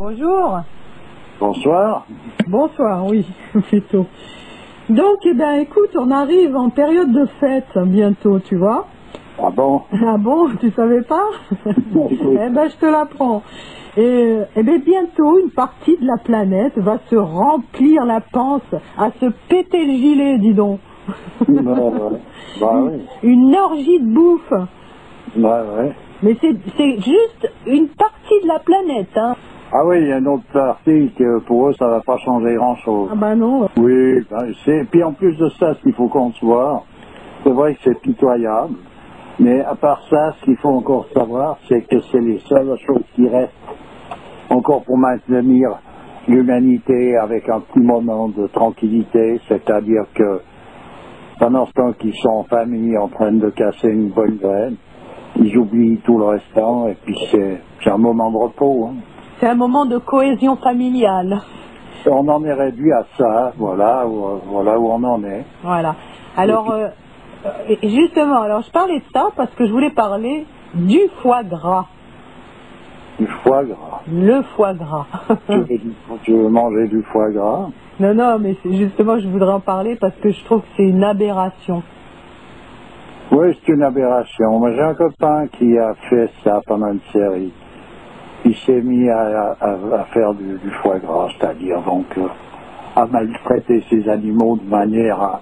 Bonjour. Bonsoir. Bonsoir, oui, plutôt. Donc, eh ben, écoute, on arrive en période de fête bientôt, tu vois. Ah bon? Ah bon, tu savais pas? Eh ben, je te l'apprends. Et eh ben, bientôt, une partie de la planète va se remplir la panse, à se péter le gilet, dis donc. Bah oui. Une orgie de bouffe. Bah ouais. Mais c'est juste une partie de la planète, hein. Ah oui, il y a une autre partie que pour eux ça va pas changer grand chose. Ah ben non. Oui, ben, puis en plus de ça, ce qu'il faut concevoir, c'est vrai que c'est pitoyable, mais à part ça, ce qu'il faut encore savoir, c'est que c'est les seules choses qui restent encore pour maintenir l'humanité avec un petit moment de tranquillité, c'est-à-dire que pendant ce temps qu'ils sont en famille en train de casser une bonne graine, ils oublient tout le restant et puis c'est un moment de repos. Hein. C'est un moment de cohésion familiale. On en est réduit à ça, voilà où on en est. Voilà. Alors, justement, alors je parlais de ça parce que je voulais parler du foie gras. Du foie gras. Le foie gras. Tu veux manger du foie gras? Non, non, mais justement, je voudrais en parler parce que je trouve que c'est une aberration. Oui, c'est une aberration. Moi, j'ai un copain qui a fait ça pendant une série. Il s'est mis à faire du foie gras, c'est-à-dire donc à maltraiter ces animaux de manière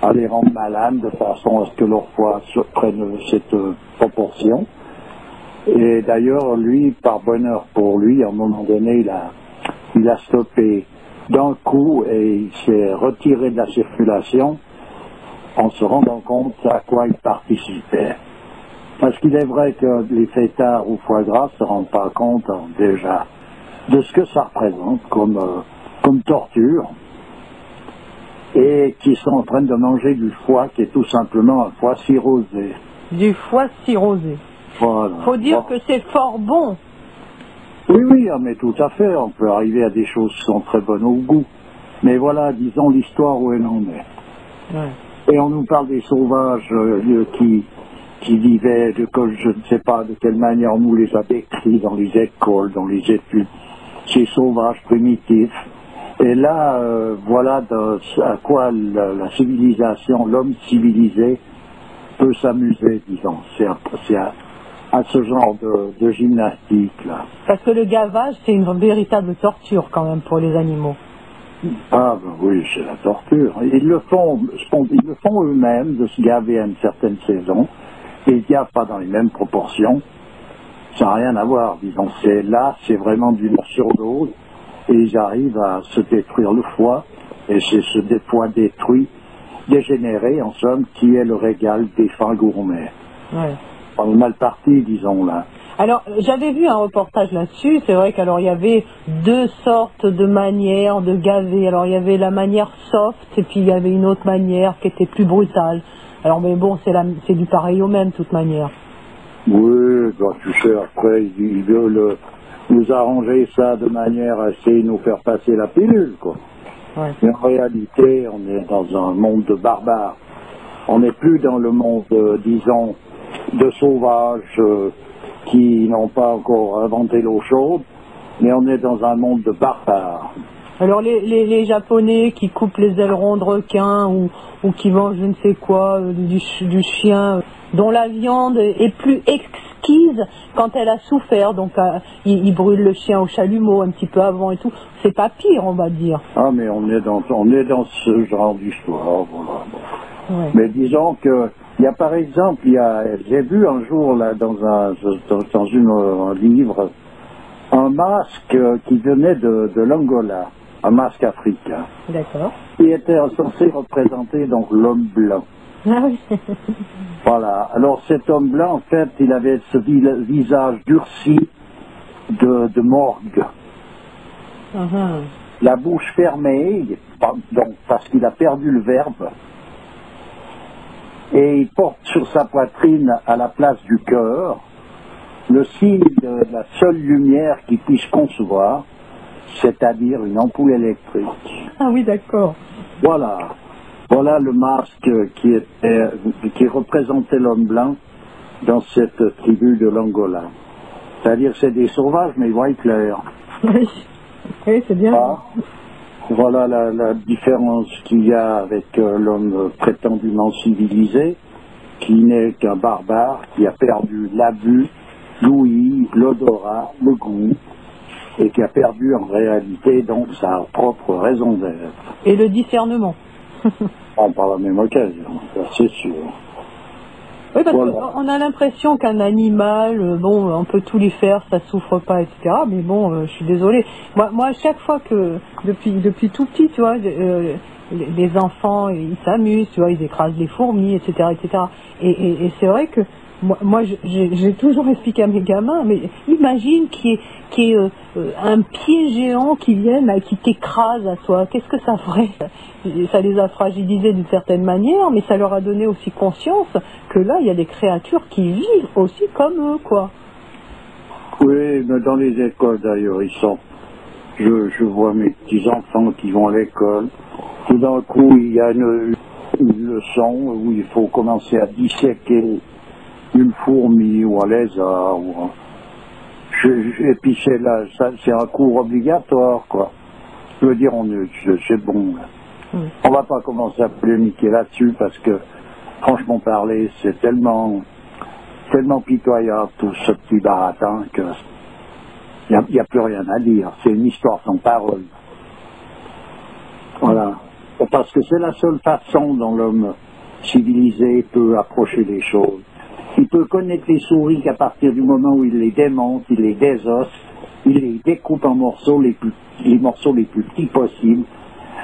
à les rendre malades, de façon à ce que leur foie prenne cette proportion. Et d'ailleurs, lui, par bonheur pour lui, à un moment donné, il a stoppé d'un coup et il s'est retiré de la circulation en se rendant compte à quoi il participait. Parce qu'il est vrai que les fêtards au foie gras ne se rendent pas compte déjà de ce que ça représente comme torture et qui sont en train de manger du foie qui est tout simplement un foie cirrhosé. Du foie cirrhosé. Voilà. Faut dire que c'est fort bon. Oui, mais tout à fait. On peut arriver à des choses qui sont très bonnes au goût. Mais voilà, disons l'histoire où elle en est. Ouais. Et on nous parle des sauvages qui vivaient, je ne sais pas de quelle manière on nous les a décrits dans les écoles, dans les études, ces sauvages primitifs. Et là, voilà à quoi la civilisation, l'homme civilisé peut s'amuser, disons. C'est à ce genre de gymnastique, là. Parce que le gavage, c'est une véritable torture quand même pour les animaux. Ah ben oui, c'est la torture. Ils le font eux-mêmes de se gaver à une certaine saison. Et ils ne gavent pas dans les mêmes proportions. Ça n'a rien à voir, disons. C'est vraiment du surdose. Et ils arrivent à se détruire le foie. Et c'est ce foie détruit, dégénéré, en somme, qui est le régal des fins gourmets. Ouais. On est mal parti, disons, là. Alors, j'avais vu un reportage là-dessus, c'est vrai qu'alors il y avait deux sortes de manières de gaver. Alors, il y avait la manière soft, et puis il y avait une autre manière qui était plus brutale. Alors, mais bon, c'est du pareil au même, de toute manière. Oui, bah, tu sais, après, ils veulent nous arranger ça de manière à essayer de nous faire passer la pilule, quoi. Ouais. Mais en réalité, on est dans un monde de barbares. On n'est plus dans le monde, disons, de sauvages qui n'ont pas encore inventé l'eau chaude, mais on est dans un monde de barbares. Alors les Japonais qui coupent les ailerons de requin ou qui mangent je ne sais quoi, du chien, dont la viande est plus exquise quand elle a souffert, donc ils brûlent le chien au chalumeau un petit peu avant et tout, c'est pas pire on va dire. Ah mais on est dans ce genre d'histoire, voilà. Ouais. Mais disons que il y a par exemple, j'ai vu un jour là dans un livre un masque qui venait de l'Angola, un masque africain. D'accord. Qui était censé représenter donc l'homme blanc. Ah oui. Voilà. Alors cet homme blanc, en fait, il avait ce visage durci de morgue. Uh-huh. La bouche fermée, donc parce qu'il a perdu le verbe. Et il porte sur sa poitrine, à la place du cœur, le signe de la seule lumière qu'il puisse concevoir, c'est-à-dire une ampoule électrique. Ah oui, d'accord. Voilà. Voilà le masque qui représentait l'homme blanc dans cette tribu de l'Angola. C'est-à-dire c'est des sauvages, mais ils voient clair. Oui, oui, c'est bien. Ah, voilà la différence qu'il y a avec l'homme prétendument civilisé, qui n'est qu'un barbare, qui a perdu la vue, l'ouïe, l'odorat, le goût, et qui a perdu en réalité donc sa propre raison d'être. Et le discernement. Par la même occasion, ça c'est sûr. Oui, parce Voilà. qu'on a l'impression qu'un animal, bon, on peut tout lui faire, ça souffre pas, etc. Mais bon, je suis désolée. Moi, à chaque fois que, depuis tout petit, tu vois, les enfants, ils s'amusent, tu vois, ils écrasent les fourmis, etc., etc. Et c'est vrai que moi, j'ai toujours expliqué à mes gamins, mais imagine qu'il y ait un pied géant qui vienne, qui t'écrase à toi. Qu'est-ce que ça ferait? Ça les a fragilisés d'une certaine manière, mais ça leur a donné aussi conscience que là, il y a des créatures qui vivent aussi comme eux, quoi. Oui, mais dans les écoles d'ailleurs, ils sont. Je vois mes petits-enfants qui vont à l'école. Tout d'un coup, il y a une leçon où il faut commencer à disséquer une fourmi ou un lézard. Et puis c'est un cours obligatoire, quoi. Je veux dire, c'est bon. On va pas commencer à polémiquer là-dessus parce que, franchement parler, c'est tellement pitoyable tout ce petit baratin que il n'y a plus rien à dire. C'est une histoire sans parole. Voilà. Parce que c'est la seule façon dont l'homme civilisé peut approcher les choses. Il peut connaître les souris qu'à partir du moment où il les démonte, il les désosse, il les découpe en morceaux les morceaux les plus petits possibles.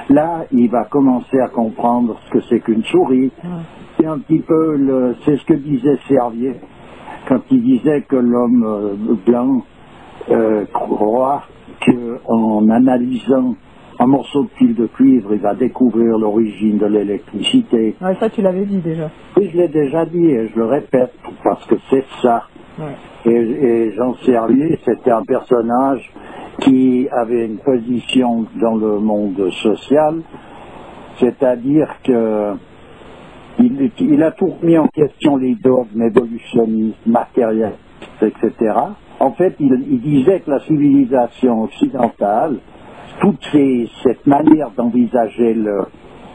Là, il va commencer à comprendre ce que c'est qu'une souris. C'est un petit peu, c'est ce que disait Servier quand il disait que l'homme blanc croit qu'en analysant un morceau de fil de cuivre, il va découvrir l'origine de l'électricité. Ouais, ça, tu l'avais dit déjà. Oui, je l'ai déjà dit et je le répète, parce que c'est ça. Ouais. Et Jean Servier, c'était un personnage qui avait une position dans le monde social, c'est-à-dire que il a tout remis en question les dogmes évolutionnistes, matérialistes, etc. En fait, il disait que la civilisation occidentale, toute cette manière d'envisager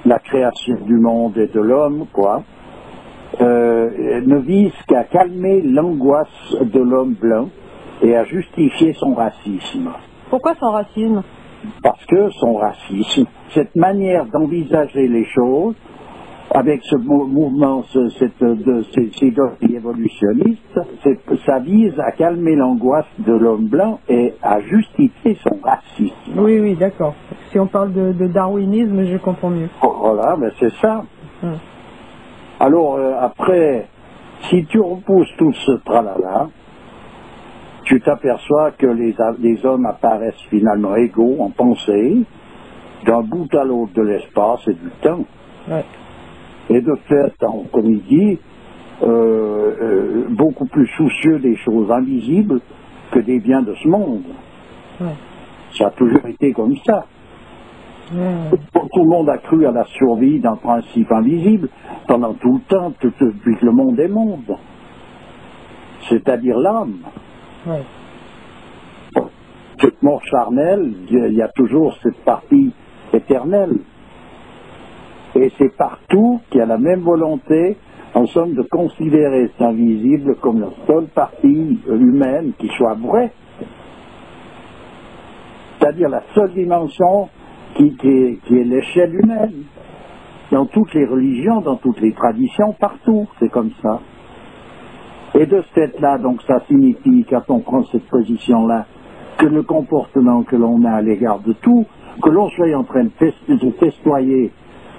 la création du monde et de l'homme, quoi, ne vise qu'à calmer l'angoisse de l'homme blanc et à justifier son racisme. Pourquoi son racisme? Parce que son racisme, cette manière d'envisager les choses, avec ce mouvement, ces dogmes évolutionnistes, ça vise à calmer l'angoisse de l'homme blanc et à justifier son racisme. Oui, oui, d'accord. Si on parle de darwinisme, je comprends mieux. Voilà, ben c'est ça. Alors, après, si tu repousses tout ce tralala, tu t'aperçois que les hommes apparaissent finalement égaux en pensée, d'un bout à l'autre de l'espace et du temps. Ouais. Et de fait, comme il dit, beaucoup plus soucieux des choses invisibles que des biens de ce monde. Ouais. Ça a toujours été comme ça. Ouais. Tout le monde a cru à la survie d'un principe invisible pendant tout le temps, depuis que le monde est monde. C'est-à-dire l'âme. Ouais. Cette mort charnelle, il y a toujours cette partie éternelle. Et c'est partout qu'il y a la même volonté, en somme, de considérer cet invisible comme la seule partie humaine qui soit vraie. C'est-à-dire la seule dimension qui est l'échelle humaine. Dans toutes les religions, dans toutes les traditions, partout, c'est comme ça. Et de ce fait-là, donc ça signifie, quand on prend cette position-là, que le comportement que l'on a à l'égard de tout, que l'on soit en train de festoyer,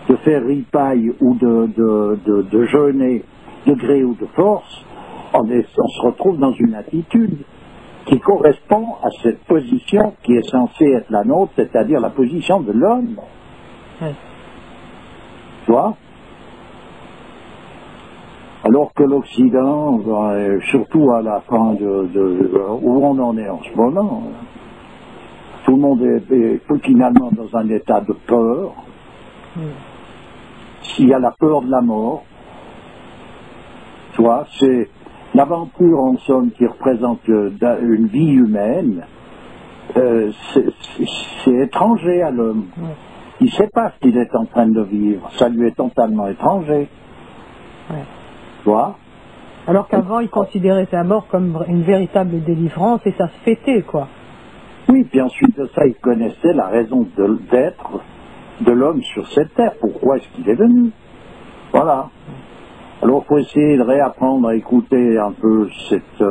de faire ripaille ou de jeûner de gré ou de force, on se retrouve dans une attitude qui correspond à cette position qui est censée être la nôtre, c'est-à-dire la position de l'homme. Ouais. Tu vois? Alors que l'Occident, surtout à la fin où on en est en ce moment, tout le monde est finalement dans un état de peur. S'il y a la peur de la mort, tu vois, c'est l'aventure en somme qui représente une vie humaine, c'est étranger à l'homme. Ouais. Il ne sait pas ce qu'il est en train de vivre. Ça lui est totalement étranger. Ouais. Tu vois? Alors qu'avant, il considérait sa mort comme une véritable délivrance et ça se fêtait, quoi. Oui, puis ensuite de ça, il connaissait la raison d'être de l'homme sur cette terre. Pourquoi est-ce qu'il est venu? Voilà. Alors, il faut essayer de réapprendre à écouter un peu cette...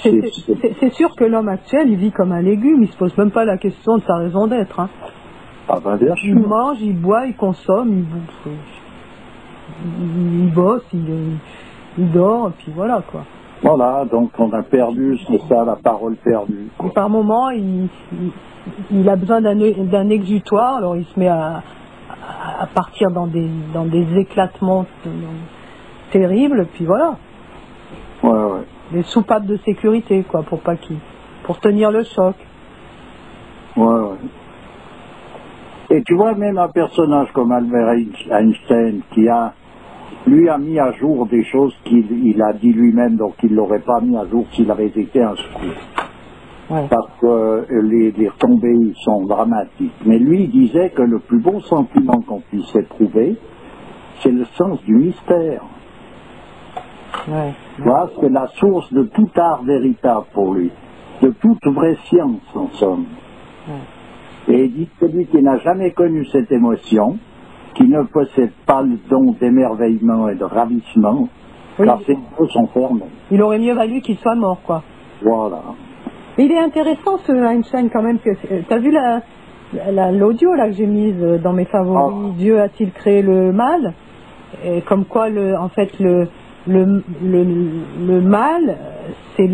C'est sûr que l'homme actuel, il vit comme un légume, il se pose même pas la question de sa raison d'être. Hein. Ah ben, bien Il sûr. mange, il boit, il consomme, il bosse, il dort, et puis voilà, quoi. Voilà, donc on a perdu, c'est ça, la parole perdue. Et par moments, il a besoin d'un exutoire, alors il se met à partir dans des éclatements terribles, puis voilà. Ouais, ouais. Des soupapes de sécurité, quoi, pour tenir le choc. Ouais, ouais. Et tu vois, même un personnage comme Albert Einstein, lui a mis à jour des choses qu'il a dit lui-même, donc il ne l'aurait pas mis à jour s'il avait été instruit. Ouais. Parce que les retombées sont dramatiques. Mais lui, il disait que le plus beau sentiment qu'on puisse éprouver, c'est le sens du mystère. Ouais. Voilà, c'est la source de tout art véritable pour lui, de toute vraie science, en somme. Ouais. Et il dit que celui qui n'a jamais connu cette émotion, qui ne possède pas le don d'émerveillement et de ravissement, Oui. car ses yeux sont fermés. Il aurait mieux valu qu'il soit mort, quoi. Voilà. Mais il est intéressant, ce Einstein, quand même. T'as vu l'audio là que j'ai mise dans mes favoris, Oh. Dieu a-t-il créé le mal? Et comme quoi, en fait, le mal, c'est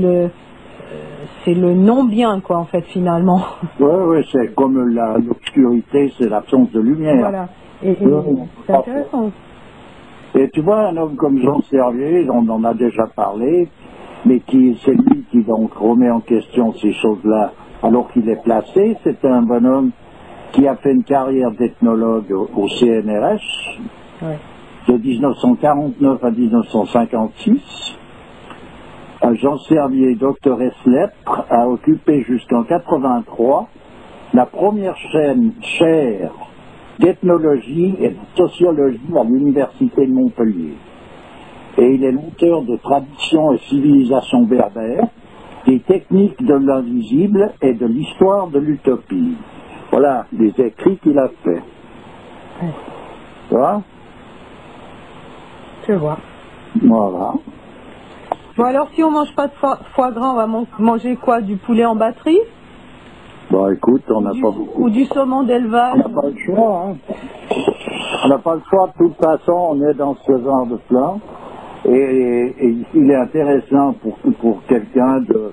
le non-bien, quoi, en fait, finalement. Oui, c'est comme l'obscurité, c'est l'absence de lumière. Voilà. Et c'est intéressant. Et tu vois, un homme comme Jean Servier, on en a déjà parlé, mais c'est lui qui donc remet en question ces choses-là alors qu'il est placé. C'est un bonhomme qui a fait une carrière d'ethnologue au CNRS Ouais. de 1949 à 1956. Jean Servier, docteur ès lettres, a occupé jusqu'en 83 la première chaire d'ethnologie et de sociologie à l'université de Montpellier. Et il est l'auteur de Traditions et civilisations berbères, des techniques de l'invisible et de l'histoire de l'utopie. Voilà les écrits qu'il a faits. Ouais. Tu vois? Je vois. Voilà. Bon, alors, si on mange pas de foie gras, on va manger quoi? Du poulet en batterie? Bon, écoute, on n'a pas beaucoup. Ou du saumon On d'élevage? n'a pas le choix, hein. On n'a pas le choix, de toute façon, on est dans ce genre de plan. Et il est intéressant pour quelqu'un de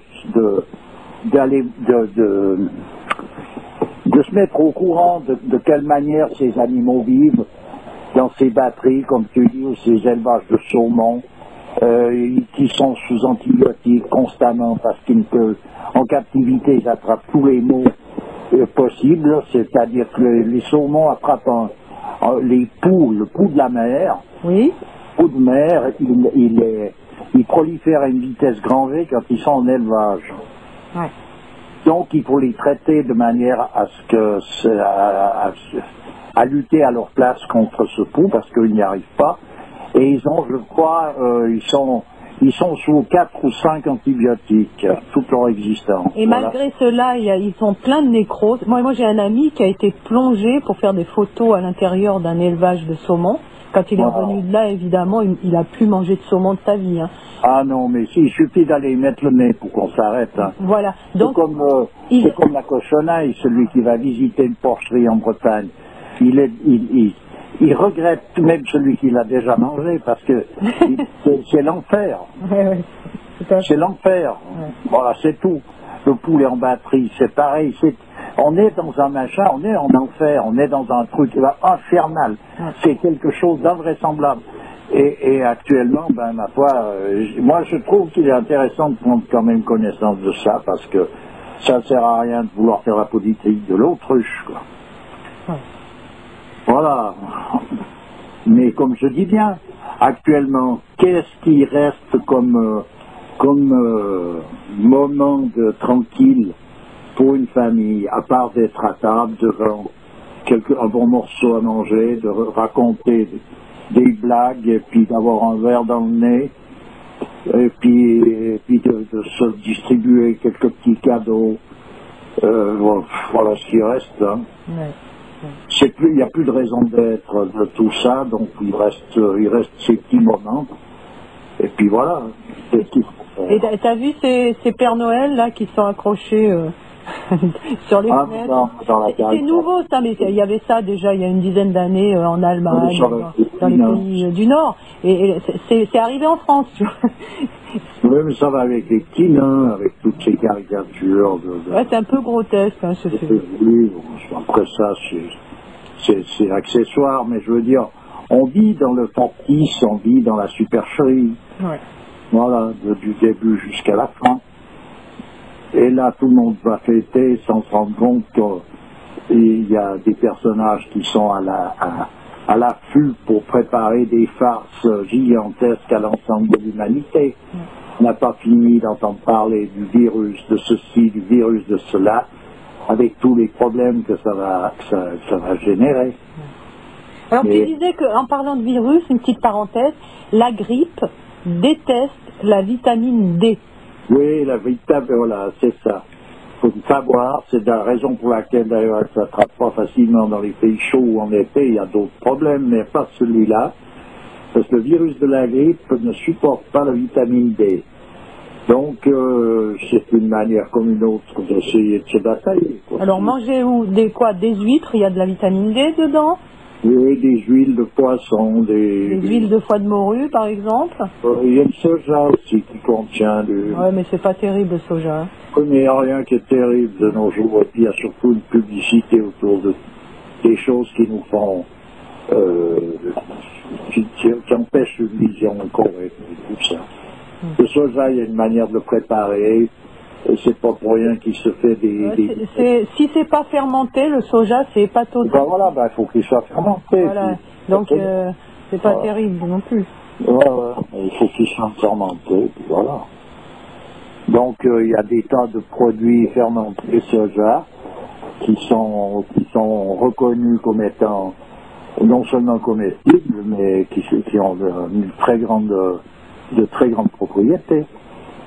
se mettre au courant de quelle manière ces animaux vivent dans ces batteries, comme tu dis, ou ces élevages de saumon, qui sont sous antibiotiques constamment parce qu'en captivité, ils attrapent tous les maux possibles, c'est-à-dire que les saumons attrapent les poux, le pouls de la mer. Oui. Le pouls de mer, il prolifère à une vitesse grand V quand ils sont en élevage. Ouais. Donc il faut les traiter de manière à lutter à leur place contre ce pouls parce qu'ils n'y arrivent pas. Et ils ont, je crois, ils sont sous 4 ou 5 antibiotiques toute leur existence. Et Voilà. malgré cela, ils sont pleins de nécrose. Moi, j'ai un ami qui a été plongé pour faire des photos à l'intérieur d'un élevage de saumon. Quand il est revenu de là, évidemment, il a plus mangé de saumon de sa vie. Hein. Ah non, mais il suffit d'aller y mettre le nez pour qu'on s'arrête. Hein. Voilà. Donc, c'est comme la cochonaille, celui qui va visiter une porcherie en Bretagne. Il regrette même celui qui l'a déjà mangé parce que c'est l'enfer. Ouais, c'est l'enfer. Ouais. Voilà, c'est tout. Le poulet en batterie, c'est pareil. On est dans un machin, on est en enfer, on est dans un truc infernal. Ouais. C'est quelque chose d'invraisemblable. Et actuellement, ma foi, moi je trouve qu'il est intéressant de prendre quand même connaissance de ça parce que ça ne sert à rien de vouloir faire la politique de l'autruche, quoi. Ouais. Voilà. Mais comme je dis bien, actuellement, qu'est-ce qui reste comme moment tranquille pour une famille, à part d'être à table devant un bon morceau à manger, de raconter des blagues et puis d'avoir un verre dans le nez et puis de se distribuer quelques petits cadeaux. Voilà ce qui reste. Hein. Ouais. Il n'y a plus de raison d'être de tout ça, donc il reste ces petits moments. Et puis voilà. Et t'as vu ces Pères Noël là qui sont accrochés sur les fenêtres? C'est nouveau ça, mais il y avait ça déjà il y a une dizaine d'années en Allemagne, dans les pays du Nord. Et c'est arrivé en France, tu vois. Oui, mais ça va avec les petits nains, avec toutes ces caricatures. Ouais, c'est un peu grotesque, hein, ce film. Oui, après ça, c'est accessoire, mais je veux dire, on vit dans le factice, on vit dans la supercherie. Ouais. Voilà, du début jusqu'à la fin. Et là, tout le monde va fêter sans se rendre compte qu'il y a des personnages qui sont à l'affût pour préparer des farces gigantesques à l'ensemble de l'humanité. On n'a pas fini d'entendre parler du virus de ceci, du virus de cela, avec tous les problèmes que ça va générer. Alors tu disais qu'en parlant de virus, une petite parenthèse, la grippe déteste la vitamine D. Oui, la vitamine, voilà, c'est ça. Il faut savoir, c'est la raison pour laquelle d'ailleurs elle ne s'attrape pas facilement dans les pays chauds où en été, il y a d'autres problèmes, mais pas celui-là. Parce que le virus de la grippe ne supporte pas la vitamine D. Donc, c'est une manière comme une autre d'essayer de se batailler. Alors, manger des huîtres, il y a de la vitamine D dedans? Oui, des huiles de poisson, des huiles de foie de morue, par exemple. Il y a le soja aussi qui contient du... Oui, mais c'est pas terrible le soja. Hein. Oui, mais il n'y a rien qui est terrible de nos jours. Et puis, il y a surtout une publicité autour des choses qui nous font... qui empêchent une vision correcte et tout ça. Le soja, il y a une manière de le préparer. Et c'est pas pour rien qu'il se fait si c'est pas fermenté, le soja, c'est pas total. Ben voilà, il faut qu'il soit fermenté. Voilà. Donc, c'est pas terrible non plus. Voilà, il faut qu'il soit fermenté, voilà. Donc, il y a des tas de produits fermentés soja qui sont reconnus comme étant non seulement comestibles, mais qui ont de très grandes propriétés.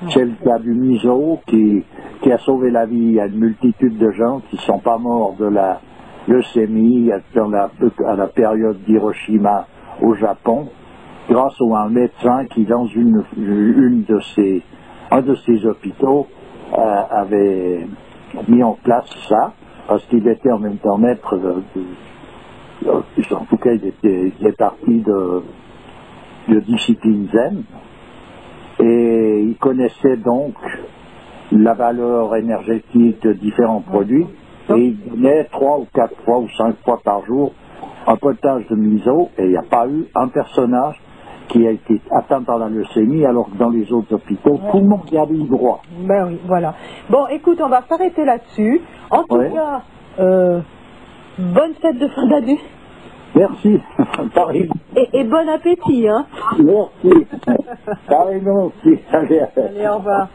C'est le cas du miso qui a sauvé la vie à une multitude de gens qui ne sont pas morts de la leucémie à la période d'Hiroshima au Japon, grâce à un médecin qui, dans un de ses hôpitaux, avait mis en place ça, parce qu'il était en même temps maître en tout cas il est parti de discipline zen. Et il connaissait donc la valeur énergétique de différents produits et il donnait 3 ou 4 fois ou 5 fois par jour un potage de miso et il n'y a pas eu un personnage qui a été atteint par la leucémie alors que dans les autres hôpitaux, tout le monde y avait eu droit. Ben oui, voilà. Bon, écoute, on va s'arrêter là-dessus. En tout cas, bonne fête de fin d'année. Merci. Pareil. Et bon appétit, hein. Merci. Pareil, non. Allez, au revoir.